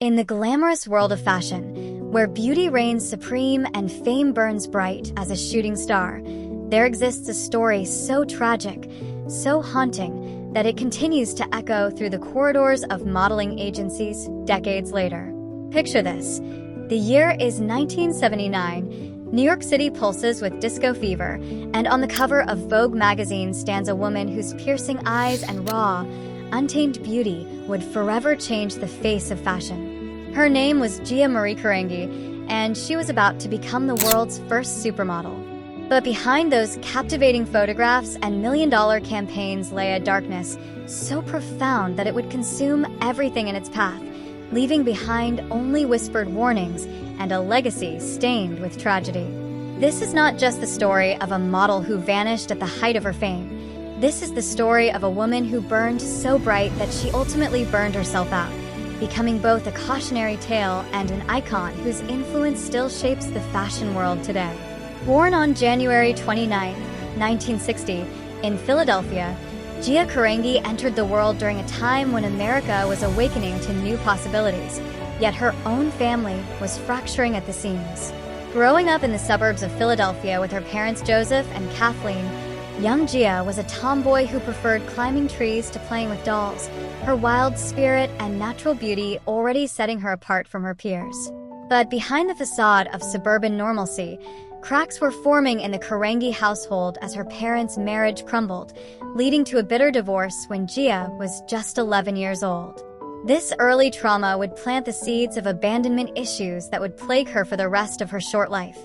In the glamorous world of fashion, where beauty reigns supreme and fame burns bright as a shooting star, there exists a story so tragic, so haunting, that it continues to echo through the corridors of modeling agencies decades later. Picture this. The year is 1979. New York City pulses with disco fever, and on the cover of Vogue magazine stands a woman whose piercing eyes and raw, untamed beauty would forever change the face of fashion. Her name was Gia Carangi, and she was about to become the world's first supermodel. But behind those captivating photographs and million-dollar campaigns lay a darkness so profound that it would consume everything in its path, leaving behind only whispered warnings and a legacy stained with tragedy. This is not just the story of a model who vanished at the height of her fame. This is the story of a woman who burned so bright that she ultimately burned herself out, becoming both a cautionary tale and an icon whose influence still shapes the fashion world today. Born on January 29, 1960, in Philadelphia, Gia Carangi entered the world during a time when America was awakening to new possibilities, yet her own family was fracturing at the seams. Growing up in the suburbs of Philadelphia with her parents Joseph and Kathleen, young Gia was a tomboy who preferred climbing trees to playing with dolls, her wild spirit and natural beauty already setting her apart from her peers. But behind the facade of suburban normalcy, cracks were forming in the Carangi household as her parents' marriage crumbled, leading to a bitter divorce when Gia was just 11 years old. This early trauma would plant the seeds of abandonment issues that would plague her for the rest of her short life,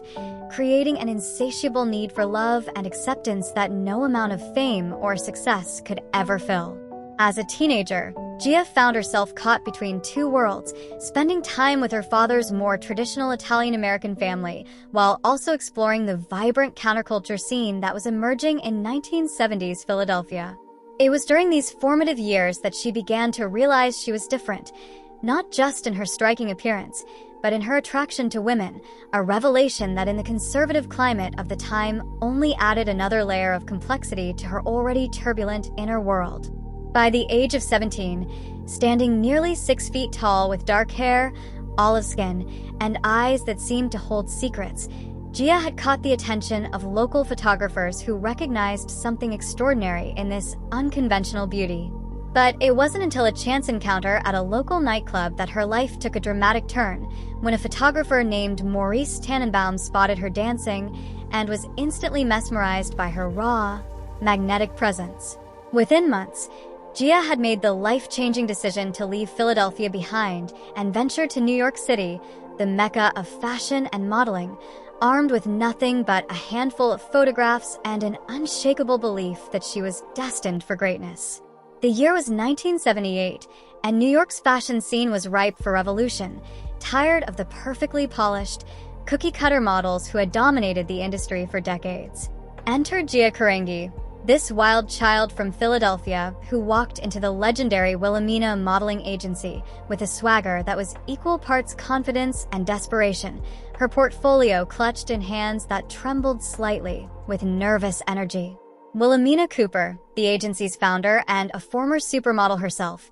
creating an insatiable need for love and acceptance that no amount of fame or success could ever fill. As a teenager, Gia found herself caught between two worlds, spending time with her father's more traditional Italian-American family, while also exploring the vibrant counterculture scene that was emerging in 1970s Philadelphia. It was during these formative years that she began to realize she was different, not just in her striking appearance, but in her attraction to women, a revelation that in the conservative climate of the time only added another layer of complexity to her already turbulent inner world. By the age of 17, standing nearly 6 feet tall with dark hair, olive skin, and eyes that seemed to hold secrets, Gia had caught the attention of local photographers who recognized something extraordinary in this unconventional beauty. But it wasn't until a chance encounter at a local nightclub that her life took a dramatic turn, when a photographer named Maurice Tannenbaum spotted her dancing and was instantly mesmerized by her raw, magnetic presence. Within months, Gia had made the life-changing decision to leave Philadelphia behind and venture to New York City, the mecca of fashion and modeling, armed with nothing but a handful of photographs and an unshakable belief that she was destined for greatness. The year was 1978, and New York's fashion scene was ripe for revolution, tired of the perfectly polished, cookie-cutter models who had dominated the industry for decades. Enter Gia Carangi, this wild child from Philadelphia who walked into the legendary Wilhelmina modeling agency with a swagger that was equal parts confidence and desperation, her portfolio clutched in hands that trembled slightly with nervous energy. Wilhelmina Cooper, the agency's founder and a former supermodel herself,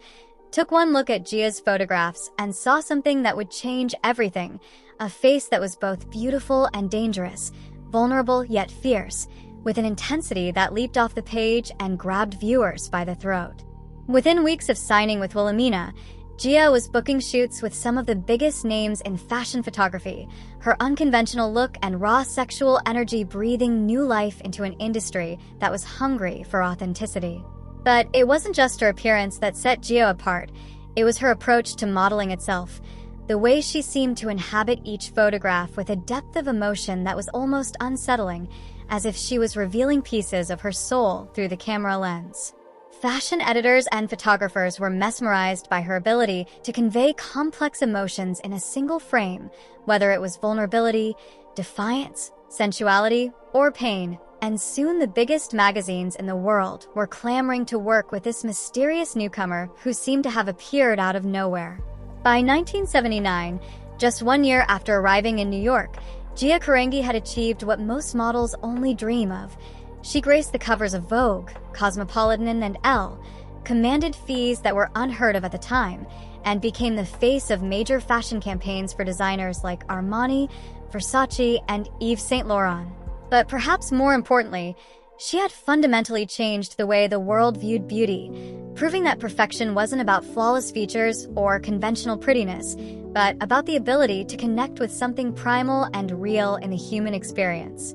took one look at Gia's photographs and saw something that would change everything, a face that was both beautiful and dangerous, vulnerable yet fierce, with an intensity that leaped off the page and grabbed viewers by the throat. Within weeks of signing with Wilhelmina, Gia was booking shoots with some of the biggest names in fashion photography, her unconventional look and raw sexual energy breathing new life into an industry that was hungry for authenticity. But it wasn't just her appearance that set Gia apart, it was her approach to modeling itself, the way she seemed to inhabit each photograph with a depth of emotion that was almost unsettling, as if she was revealing pieces of her soul through the camera lens. Fashion editors and photographers were mesmerized by her ability to convey complex emotions in a single frame, whether it was vulnerability, defiance, sensuality, or pain, and soon the biggest magazines in the world were clamoring to work with this mysterious newcomer who seemed to have appeared out of nowhere. By 1979, just 1 year after arriving in New York, Gia Carangi had achieved what most models only dream of. She graced the covers of Vogue, Cosmopolitan, and Elle, commanded fees that were unheard of at the time, and became the face of major fashion campaigns for designers like Armani, Versace, and Yves Saint Laurent. But perhaps more importantly, she had fundamentally changed the way the world viewed beauty, proving that perfection wasn't about flawless features or conventional prettiness, but about the ability to connect with something primal and real in the human experience.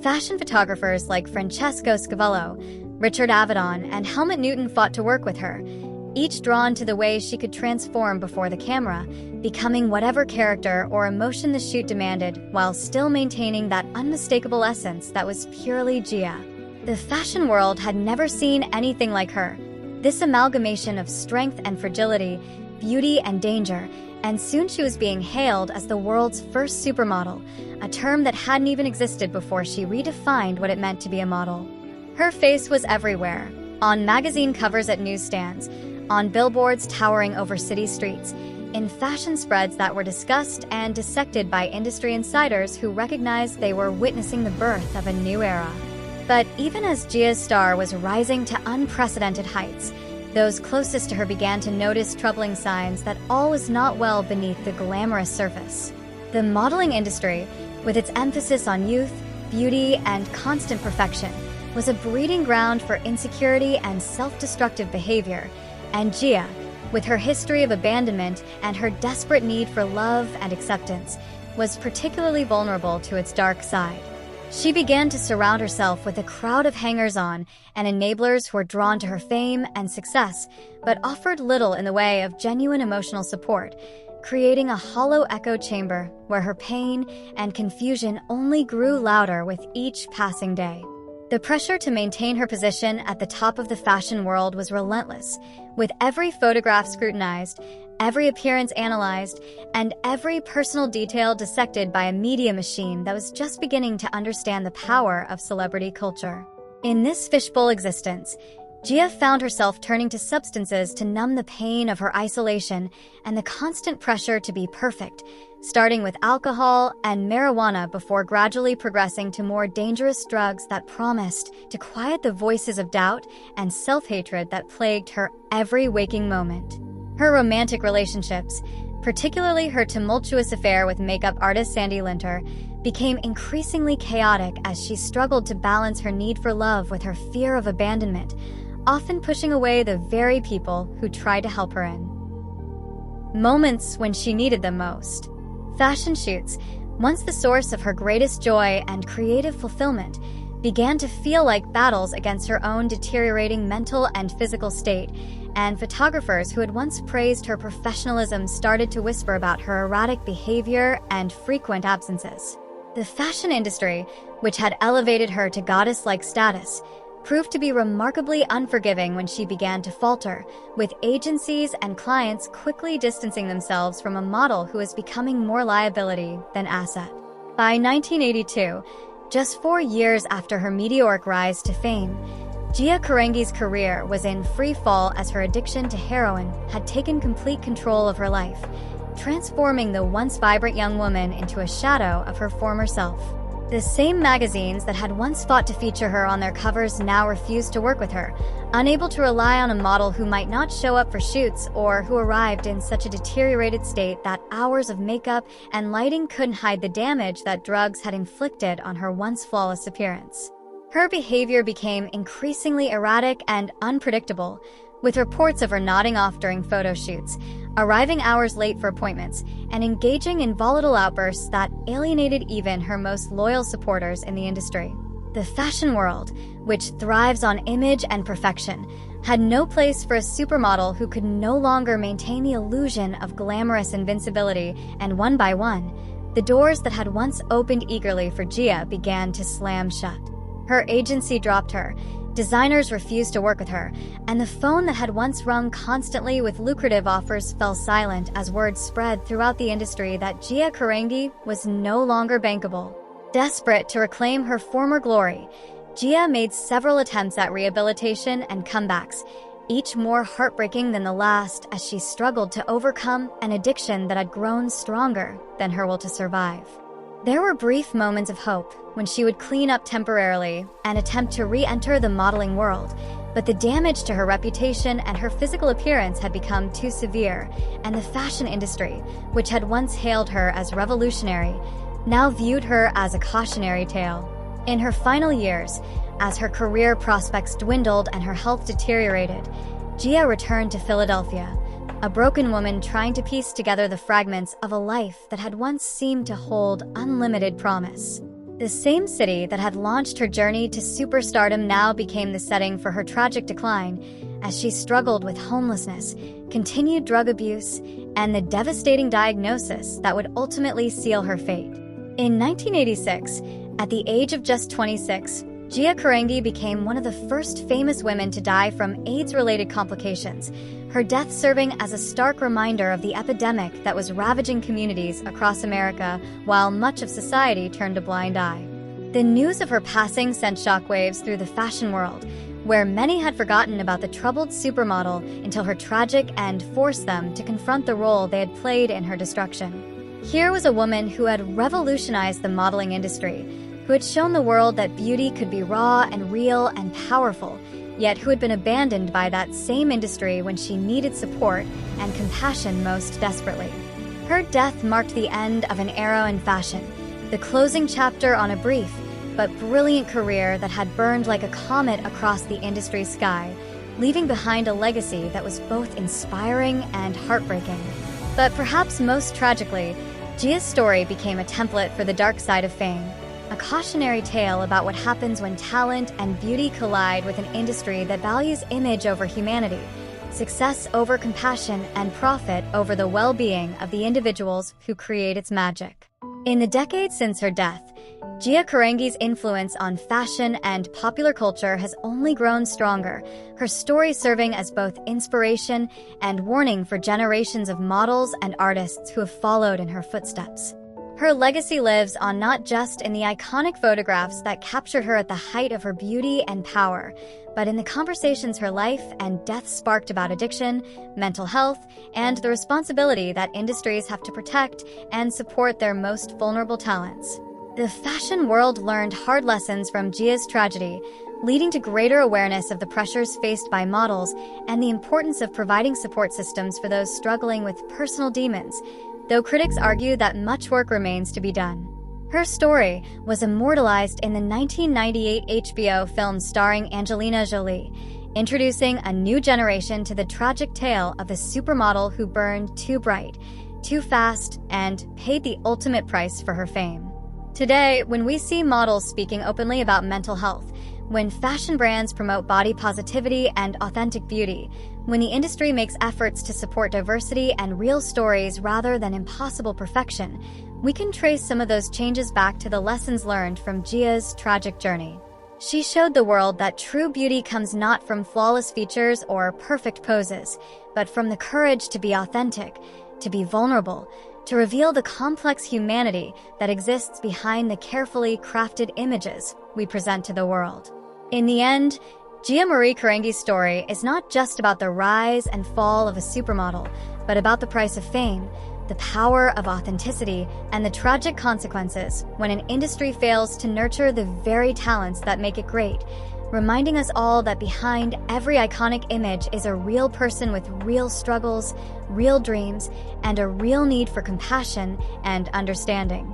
Fashion photographers like Francesco Scavello, Richard Avedon, and Helmut Newton fought to work with her, each drawn to the way she could transform before the camera, becoming whatever character or emotion the shoot demanded while still maintaining that unmistakable essence that was purely Gia. The fashion world had never seen anything like her. This amalgamation of strength and fragility, beauty and danger, and soon she was being hailed as the world's first supermodel, a term that hadn't even existed before she redefined what it meant to be a model. Her face was everywhere, on magazine covers at newsstands, on billboards towering over city streets, in fashion spreads that were discussed and dissected by industry insiders who recognized they were witnessing the birth of a new era. But even as Gia's star was rising to unprecedented heights, those closest to her began to notice troubling signs that all was not well beneath the glamorous surface. The modeling industry, with its emphasis on youth, beauty, and constant perfection, was a breeding ground for insecurity and self-destructive behavior, and Gia, with her history of abandonment and her desperate need for love and acceptance, was particularly vulnerable to its dark side. She began to surround herself with a crowd of hangers-on and enablers who were drawn to her fame and success, but offered little in the way of genuine emotional support, creating a hollow echo chamber where her pain and confusion only grew louder with each passing day. The pressure to maintain her position at the top of the fashion world was relentless, with every photograph scrutinized, every appearance analyzed, and every personal detail dissected by a media machine that was just beginning to understand the power of celebrity culture. In this fishbowl existence, Gia found herself turning to substances to numb the pain of her isolation and the constant pressure to be perfect, starting with alcohol and marijuana before gradually progressing to more dangerous drugs that promised to quiet the voices of doubt and self-hatred that plagued her every waking moment. Her romantic relationships, particularly her tumultuous affair with makeup artist Sandy Linter, became increasingly chaotic as she struggled to balance her need for love with her fear of abandonment, often pushing away the very people who tried to help her in moments when she needed them most. Fashion shoots, once the source of her greatest joy and creative fulfillment, began to feel like battles against her own deteriorating mental and physical state, and photographers who had once praised her professionalism started to whisper about her erratic behavior and frequent absences. The fashion industry, which had elevated her to goddess-like status, proved to be remarkably unforgiving when she began to falter, with agencies and clients quickly distancing themselves from a model who was becoming more liability than asset. By 1982, just 4 years after her meteoric rise to fame, Gia Carangi's career was in free fall as her addiction to heroin had taken complete control of her life, transforming the once vibrant young woman into a shadow of her former self. The same magazines that had once fought to feature her on their covers now refused to work with her, unable to rely on a model who might not show up for shoots or who arrived in such a deteriorated state that hours of makeup and lighting couldn't hide the damage that drugs had inflicted on her once flawless appearance. Her behavior became increasingly erratic and unpredictable, with reports of her nodding off during photo shoots, arriving hours late for appointments, and engaging in volatile outbursts that alienated even her most loyal supporters in the industry. The fashion world, which thrives on image and perfection, had no place for a supermodel who could no longer maintain the illusion of glamorous invincibility, and one by one, the doors that had once opened eagerly for Gia began to slam shut. Her agency dropped her, designers refused to work with her, and the phone that had once rung constantly with lucrative offers fell silent as word spread throughout the industry that Gia Carangi was no longer bankable. Desperate to reclaim her former glory, Gia made several attempts at rehabilitation and comebacks, each more heartbreaking than the last as she struggled to overcome an addiction that had grown stronger than her will to survive. There were brief moments of hope when she would clean up temporarily and attempt to re-enter the modeling world, but the damage to her reputation and her physical appearance had become too severe, and the fashion industry, which had once hailed her as revolutionary, now viewed her as a cautionary tale. In her final years, as her career prospects dwindled and her health deteriorated, Gia returned to Philadelphia, a broken woman trying to piece together the fragments of a life that had once seemed to hold unlimited promise. The same city that had launched her journey to superstardom now became the setting for her tragic decline as she struggled with homelessness, continued drug abuse, and the devastating diagnosis that would ultimately seal her fate. In 1986, at the age of just 26, Gia Carangi became one of the first famous women to die from AIDS-related complications, her death serving as a stark reminder of the epidemic that was ravaging communities across America while much of society turned a blind eye. The news of her passing sent shockwaves through the fashion world, where many had forgotten about the troubled supermodel until her tragic end forced them to confront the role they had played in her destruction. Here was a woman who had revolutionized the modeling industry, who had shown the world that beauty could be raw and real and powerful, yet who had been abandoned by that same industry when she needed support and compassion most desperately. Her death marked the end of an era in fashion, the closing chapter on a brief but brilliant career that had burned like a comet across the industry's sky, leaving behind a legacy that was both inspiring and heartbreaking. But perhaps most tragically, Gia's story became a template for the dark side of fame. A cautionary tale about what happens when talent and beauty collide with an industry that values image over humanity, success over compassion, and profit over the well-being of the individuals who create its magic. In the decades since her death, Gia Carangi's influence on fashion and popular culture has only grown stronger, her story serving as both inspiration and warning for generations of models and artists who have followed in her footsteps. Her legacy lives on not just in the iconic photographs that captured her at the height of her beauty and power, but in the conversations her life and death sparked about addiction, mental health, and the responsibility that industries have to protect and support their most vulnerable talents. The fashion world learned hard lessons from Gia's tragedy, leading to greater awareness of the pressures faced by models and the importance of providing support systems for those struggling with personal demons, though critics argue that much work remains to be done. Her story was immortalized in the 1998 HBO film starring Angelina Jolie, introducing a new generation to the tragic tale of a supermodel who burned too bright, too fast, and paid the ultimate price for her fame. Today, when we see models speaking openly about mental health, when fashion brands promote body positivity and authentic beauty, when the industry makes efforts to support diversity and real stories rather than impossible perfection, we can trace some of those changes back to the lessons learned from Gia's tragic journey. She showed the world that true beauty comes not from flawless features or perfect poses, but from the courage to be authentic, to be vulnerable, to reveal the complex humanity that exists behind the carefully crafted images we present to the world. In the end, Gia Marie Carangi's story is not just about the rise and fall of a supermodel, but about the price of fame, the power of authenticity, and the tragic consequences when an industry fails to nurture the very talents that make it great, reminding us all that behind every iconic image is a real person with real struggles, real dreams, and a real need for compassion and understanding.